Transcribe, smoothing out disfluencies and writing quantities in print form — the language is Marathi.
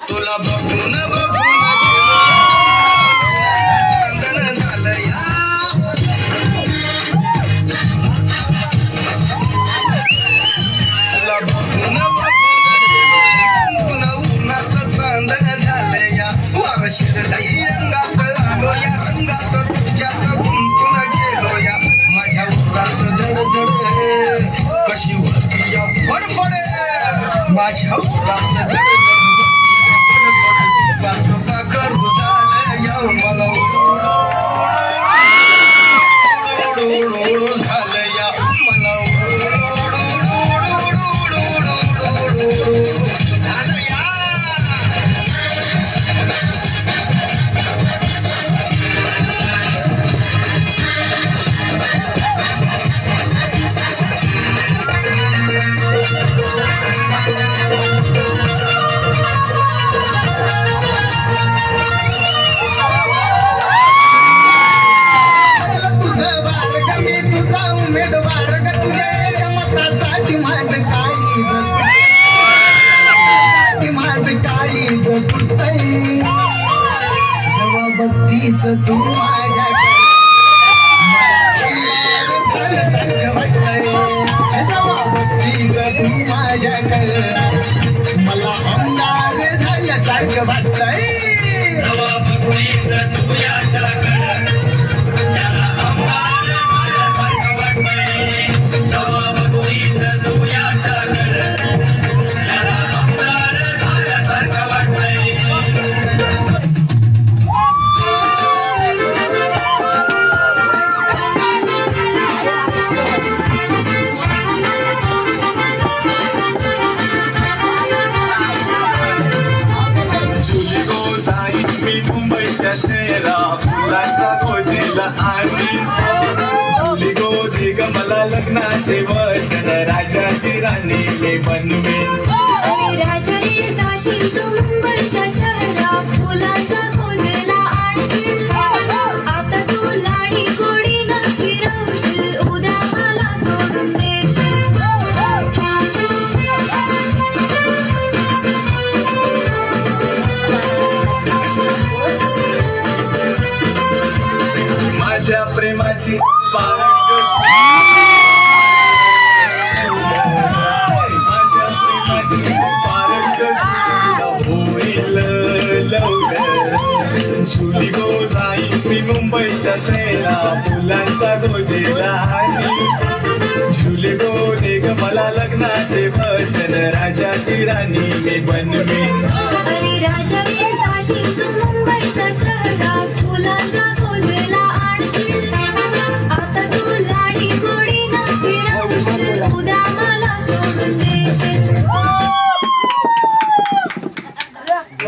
तुला बघून चांदण झालं या तुला बघून उन्हाचं चांदण झालं या वार शिरलाई रंगात आलो या रंगात तुझ्याच गुंतून गेलो या माझ्या उरात धडधड कशी होती या फडफड माझ्या उरात धडधड करू झालं या मला झालं या मला झालं या बघतीस तू माझ्याकडे बघतीस तू माझ्याकडे मला अंगार झाल्यासारखं वाटतंय बघतीस तू याच्याकडे त्याला अंगार झाल्यासारखं वाटतंय बघतीस तू याच्याकडे त्याला अंगार झाल्यासारखं वाटतंय मुंबईच्या शहरा फुलांचा गोजीला आणि झुली गोधी ग मला लग्नाचे वचन राजाची राणी मी बनवेन राजा रे जाशील तू मुंबईच्या शहरा फुलांचा गोजीला आणशील आता तू लाडी गोडी न फिरवशील उद्या मला सोडून देशील माझ्या प्रेमाची माझ्या प्रेमाची होईल लवकर झुली गो जाई मी मुंबईच्या शहरा फुलांचा गोजेला आणि झुली गो दे ग मला लग्नाचे वचन राजाची राणी मी बनवेन राजा रे जाशील तू